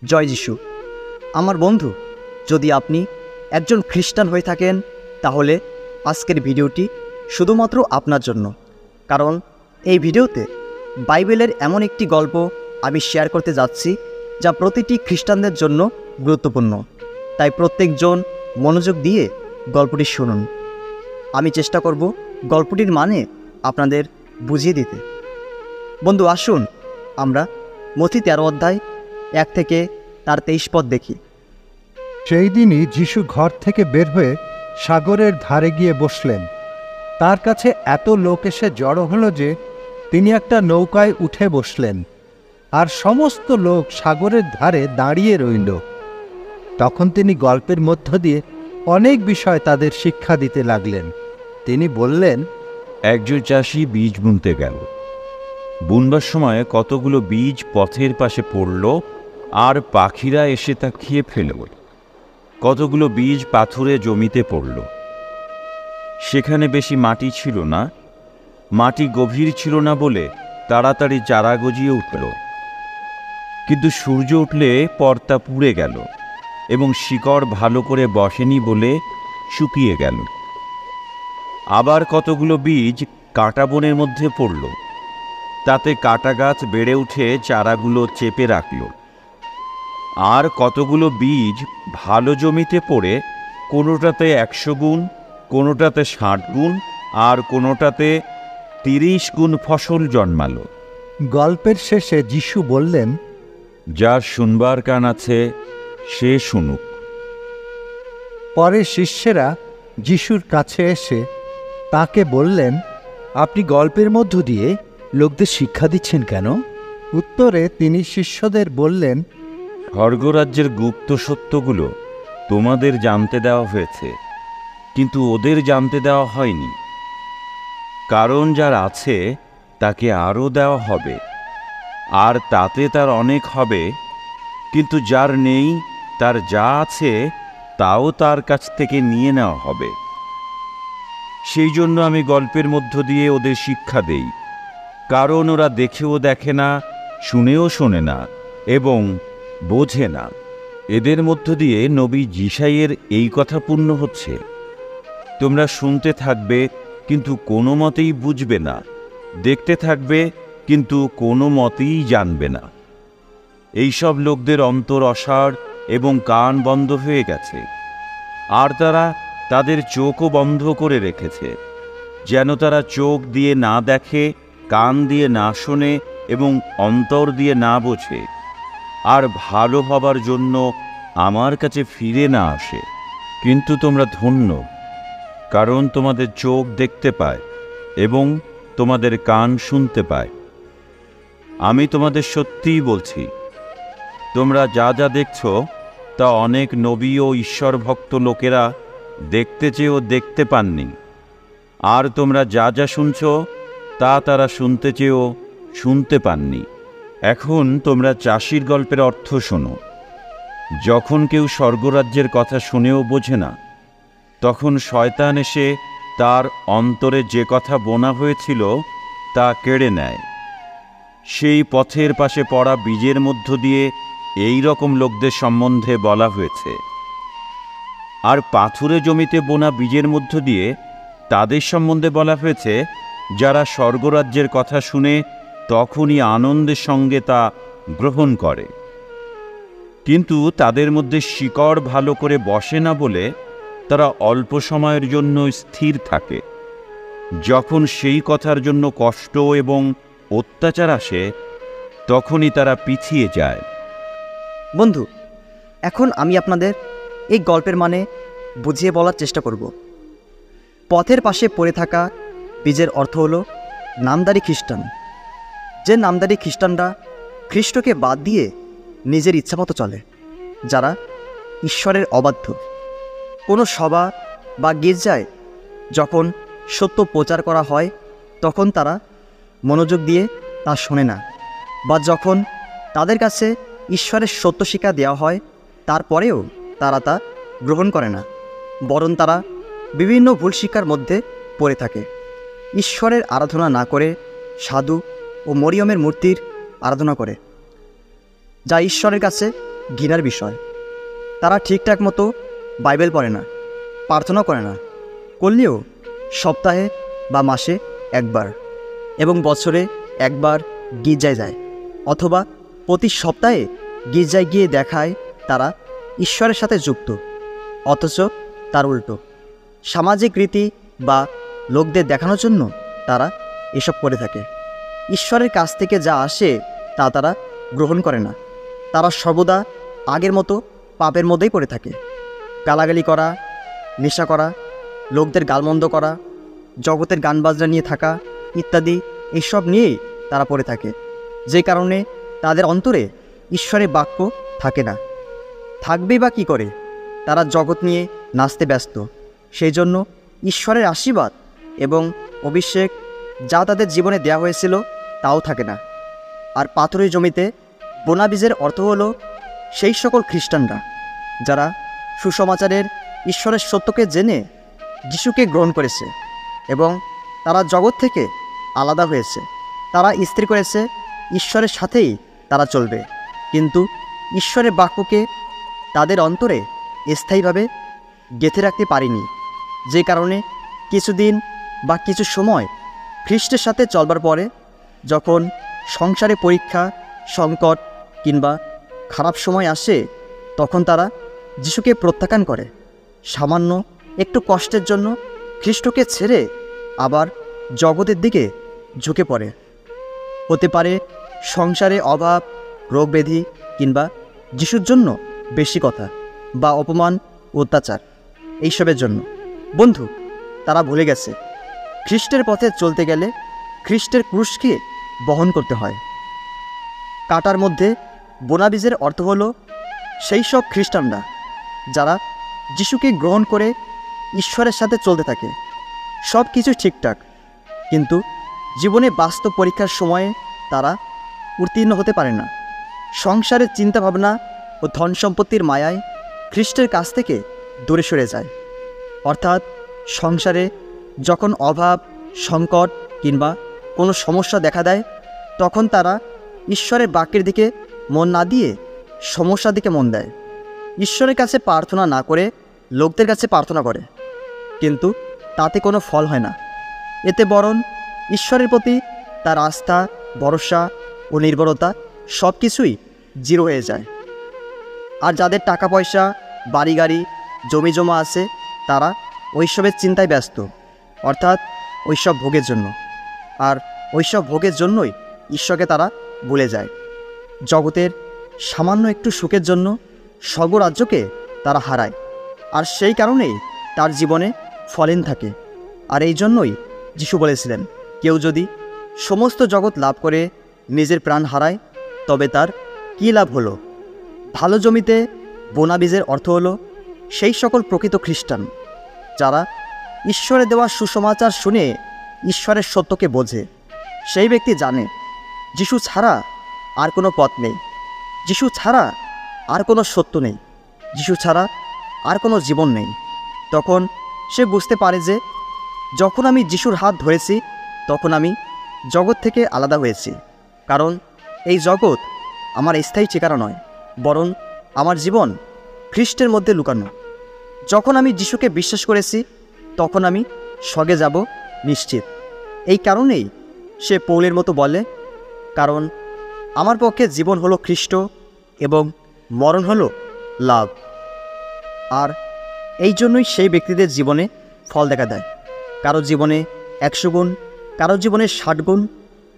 জয় যিশু। আমার বন্ধু, যদি আপনি একজন খ্রিস্টান হয়ে থাকেন তাহলে আজকের ভিডিওটি শুধুমাত্র আপনার জন্য। কারণ এই ভিডিওতে বাইবেলের এমন একটি গল্প আমি শেয়ার করতে যাচ্ছি যা প্রতিটি খ্রিস্টানদের জন্য গুরুত্বপূর্ণ। তাই প্রত্যেকজন মনোযোগ দিয়ে গল্পটি শুনুন। আমি চেষ্টা করব গল্পটির মানে আপনাদের বুঝিয়ে দিতে। বন্ধু, আসুন আমরা মথি 13 অধ্যায় 1 থেকে তার 23 পদ দেখি। সেই দিনই যিশু ঘর থেকে বের হয়ে সাগরের ধারে গিয়ে বসলেন। তার কাছে এত লোক এসে জড়ো হলো যে তিনি একটা নৌকায় উঠে বসলেন, আর সমস্ত লোক সাগরের ধারে দাঁড়িয়ে রইল। তখন তিনি গল্পের মধ্য দিয়ে অনেক বিষয় তাদের শিক্ষা দিতে লাগলেন। তিনি বললেন, একজন চাষি বীজ বুনতে গেল। বুনবার সময় কতগুলো বীজ পথের পাশে পড়ল, আর পাখিরা এসে তা খেয়ে ফেলল। কতগুলো বীজ পাথুরে জমিতে পড়ল। সেখানে বেশি মাটি ছিল না, মাটি গভীর ছিল না বলে তাড়াতাড়ি চারা গজিয়ে উঠল। কিন্তু সূর্য উঠলে পর্তা পুড়ে গেল এবং শিকড় ভালো করে বসেনি বলে শুকিয়ে গেল। আবার কতগুলো বীজ কাঁটা বনের মধ্যে পড়ল। তাতে কাঁটা গাছ বেড়ে উঠে চারাগুলো চেপে রাখল। আর কতগুলো বীজ ভালো জমিতে পড়ে কোনোটাতে 100 গুণ, কোনোটাতে 60 গুণ, আর কোনোটাতে 30 গুণ ফসল জন্মালো। গল্পের শেষে যিশু বললেন, যার শুনবার কান আছে সে শুনুক। পরে শিষ্যেরা যিশুর কাছে এসে তাকে বললেন, আপনি গল্পের মধ্য দিয়ে লোকদের শিক্ষা দিচ্ছেন কেন? উত্তরে তিনি শিষ্যদের বললেন, স্বর্গরাজ্যের গুপ্ত সত্যগুলো তোমাদের জানতে দেওয়া হয়েছে, কিন্তু ওদের জানতে দেওয়া হয়নি। কারণ যার আছে তাকে আরও দেওয়া হবে, আর তাতে তার অনেক হবে। কিন্তু যার নেই, তার যা আছে তাও তার কাছ থেকে নিয়ে নেওয়া হবে। সেই জন্য আমি গল্পের মধ্য দিয়ে ওদের শিক্ষা দেই, কারণ ওরা দেখেও দেখে না, শুনেও শোনে না এবং বোঝে না। এদের মধ্য দিয়ে নবী যিশাইয়ের এই কথা পূর্ণ হচ্ছে, তোমরা শুনতে থাকবে কিন্তু কোনো মতেই বুঝবে না, দেখতে থাকবে কিন্তু কোনো মতেই জানবে না। এইসব লোকদের অন্তর অসাড় এবং কান বন্ধ হয়ে গেছে, আর তারা তাদের চোখও বন্ধ করে রেখেছে, যেন তারা চোখ দিয়ে না দেখে, কান দিয়ে না শোনে এবং অন্তর দিয়ে না বোঝে, আর ভালো হবার জন্য আমার কাছে ফিরে না আসে। কিন্তু তোমরা ধন্য, কারণ তোমাদের চোখ দেখতে পায় এবং তোমাদের কান শুনতে পায়। আমি তোমাদের সত্যিই বলছি, তোমরা যা যা দেখছ তা অনেক নবী ও ঈশ্বর ভক্ত লোকেরা দেখতে চেয়েও দেখতে পাননি, আর তোমরা যা যা শুনছ তা তারা শুনতে চেয়েও শুনতে পাননি। এখন তোমরা চাষির গল্পের অর্থ শোনো। যখন কেউ স্বর্গরাজ্যের কথা শুনেও বোঝে না, তখন শয়তান এসে তার অন্তরে যে কথা বোনা হয়েছিল তা কেড়ে নেয়। সেই পথের পাশে পড়া বীজের মধ্য দিয়ে এই রকম লোকদের সম্বন্ধে বলা হয়েছে। আর পাথুরে জমিতে বোনা বীজের মধ্য দিয়ে তাদের সম্বন্ধে বলা হয়েছে, যারা স্বর্গরাজ্যের কথা শুনে তখনই আনন্দের সঙ্গে তা গ্রহণ করে, কিন্তু তাদের মধ্যে শিকড় ভালো করে বসে না বলে তারা অল্প সময়ের জন্য স্থির থাকে। যখন সেই কথার জন্য কষ্ট এবং অত্যাচার আসে, তখনই তারা পিছিয়ে যায়। বন্ধু, এখন আমি আপনাদের এই গল্পের মানে বুঝিয়ে বলার চেষ্টা করব। পথের পাশে পড়ে থাকা বীজের অর্থ হলো নামধারী খ্রিস্টান। যে নামধারী খ্রিস্টানরা খ্রিস্টকে বাদ দিয়ে নিজের ইচ্ছামতো চলে, যারা ঈশ্বরের অবাধ্য। কোনো সভা বা গির্জায় যখন সত্য প্রচার করা হয় তখন তারা মনোযোগ দিয়ে তা শোনে না, বা যখন তাদের কাছে ঈশ্বরের সত্য শিক্ষা দেওয়া হয় তারপরেও তারা তা গ্রহণ করে না, বরং তারা বিভিন্ন ভুল শিক্ষার মধ্যে পড়ে থাকে। ঈশ্বরের আরাধনা না করে সাধু ও মরিয়মের মূর্তির আরাধনা করে, যা ঈশ্বরের কাছে ঘৃণার বিষয়। তারা ঠিকঠাক মতো বাইবেল পড়ে না, প্রার্থনা করে না, করলেও সপ্তাহে বা মাসে একবার, এবং বছরে একবার গির্জায় যায়, অথবা প্রতি সপ্তাহে গির্জায় গিয়ে দেখায় তারা ঈশ্বরের সাথে যুক্ত, অথচ তার উল্টো সামাজিক রীতি বা লোকদের দেখানোর জন্য তারা এসব করে থাকে। ঈশ্বরের কাছ থেকে যা আসে তা তারা গ্রহণ করে না। তারা সর্বদা আগের মতো পাপের মধ্যেই পড়ে থাকে। গালাগালি করা, নেশা করা, লোকদের গালমন্দ করা, জগতের গান বাজনা নিয়ে থাকা ইত্যাদি এইসব নিয়েই তারা পড়ে থাকে, যে কারণে তাদের অন্তরে ঈশ্বরের বাক্য থাকে না। থাকবেই বা কী করে? তারা জগৎ নিয়ে নাচতে ব্যস্ত। সেই জন্য ঈশ্বরের আশীর্বাদ এবং অভিষেক যা তাদের জীবনে দেয়া হয়েছিল তাও থাকে না। আর পাথরের জমিতে বোনা বীজের অর্থ হলো সেই সকল খ্রিস্টানরা যারা সুসমাচারের ঈশ্বরের সত্যকে জেনে যিশুকে গ্রহণ করেছে এবং তারা জগৎ থেকে আলাদা হয়েছে। তারা স্থির করেছে ঈশ্বরের সাথেই তারা চলবে, কিন্তু ঈশ্বরের বাক্যকে তাদের অন্তরে স্থায়ীভাবে গেঁথে রাখতে পারেনি, যে কারণে কিছুদিন বা কিছু সময় খ্রিস্টের সাথে চলবার পরে যখন সংসারে পরীক্ষা, সংকট কিংবা খারাপ সময় আসে, তখন তারা যিশুকে প্রত্যাখ্যান করে। সামান্য একটু কষ্টের জন্য খ্রিস্টকে ছেড়ে আবার জগতের দিকে ঝুঁকে পড়ে। হতে পারে সংসারে অভাব, রোগ ব্যাধি কিংবা যিশুর জন্য বেশি কথা বা অপমান, অত্যাচার এইসবের জন্য। বন্ধু, তারা ভুলে গেছে খ্রিস্টের পথে চলতে গেলে খ্রিস্টের ক্রুশকে বহন করতে হয়। কাটার মধ্যে বোনা বীজের অর্থ হলো সেই সব খ্রিস্টানরা যারা যিশুকে গ্রহণ করে ঈশ্বরের সাথে চলতে থাকে। সব কিছু ঠিকঠাক, কিন্তু জীবনে বাস্তব পরীক্ষার সময়ে তারা উত্তীর্ণ হতে পারে না। সংসারের চিন্তাভাবনা ও ধন সম্পত্তির মায়ায় খ্রিস্টের কাছ থেকে দূরে সরে যায়। অর্থাৎ সংসারে যখন অভাব, সংকট কিংবা কোনো সমস্যা দেখা দেয়, তখন তারা ঈশ্বরের বাক্যের দিকে মন না দিয়ে সমস্যার দিকে মন দেয়। ঈশ্বরের কাছে প্রার্থনা না করে লোকদের কাছে প্রার্থনা করে, কিন্তু তাতে কোনো ফল হয় না। এতে বরং ঈশ্বরের প্রতি তার আস্থা, ভরসা ও নির্ভরতা সব কিছুই জিরো হয়ে যায়। আর যাদের টাকা পয়সা, বাড়ি গাড়ি, জমি জমা আছে, তারা ওইসবের চিন্তায় ব্যস্ত, অর্থাৎ ওইসব ভোগের জন্য। আর ওইসব ভোগের জন্যই ঈশ্বরকে তারা ভুলে যায়। জগতের সামান্য একটু সুখের জন্য স্বর্গরাজ্যকে তারা হারায়, আর সেই কারণেই তার জীবনে ফলহীন থাকে। আর এই জন্যই যিশু বলেছিলেন, কেউ যদি সমস্ত জগৎ লাভ করে নিজের প্রাণ হারায়, তবে তার কী লাভ হলো? ভালো জমিতে বোনা বীজের অর্থ হলো সেই সকল প্রকৃত খ্রিস্টান যারা ঈশ্বরের দেওয়া সুসমাচার শুনে ঈশ্বরের সত্যকে বোঝে। সেই ব্যক্তি জানে যিশু ছাড়া আর কোনো পথ নেই, যিশু ছাড়া আর কোনো সত্য নেই, যিশু ছাড়া আর কোনো জীবন নেই। তখন সে বুঝতে পারে যে যখন আমি যিশুর হাত ধরেছি, তখন আমি জগৎ থেকে আলাদা হয়েছি। কারণ এই জগৎ আমার স্থায়ী ঠিকানা নয়, বরং আমার জীবন খ্রিস্টের মধ্যে লুকানো। যখন আমি যিশুকে বিশ্বাস করেছি, তখন আমি স্বর্গে যাব নিশ্চিত। এই কারণেই সে পৌলের মতো বলে, কারণ আমার পক্ষে জীবন হলো খ্রিস্ট এবং মরণ হলো লাভ। আর এই জন্যই সেই ব্যক্তিদের জীবনে ফল দেখা দেয়। কারো জীবনে 100 গুণ, কারো জীবনে 60 গুণ,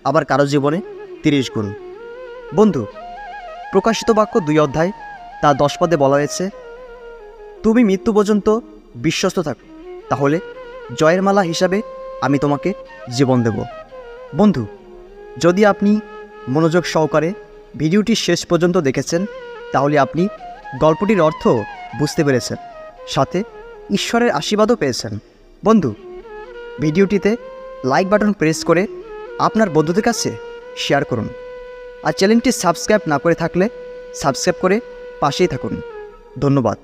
আবার কারো জীবনে 30 গুণ। বন্ধু, প্রকাশিত বাক্য 2 অধ্যায় তা 10 পদে বলা হয়েছে, তুমি মৃত্যু পর্যন্ত বিশ্বস্ত থাকো, তাহলে জয়ের মালা হিসাবে আমি তোমাকে জীবন দেব। বন্ধু, যদি আপনি মনোযোগ সহকারে ভিডিওটি শেষ পর্যন্ত দেখেছেন, তাহলে আপনি গল্পটির অর্থ বুঝতে পেরেছেন, সাথে ঈশ্বরের আশীর্বাদও পেয়েছেন। বন্ধু, ভিডিওটিতে লাইক বাটন প্রেস করে আপনার বন্ধুদের কাছে শেয়ার করুন। আর চ্যানেলটি সাবস্ক্রাইব না করে থাকলে সাবস্ক্রাইব করে পাশেই থাকুন। ধন্যবাদ।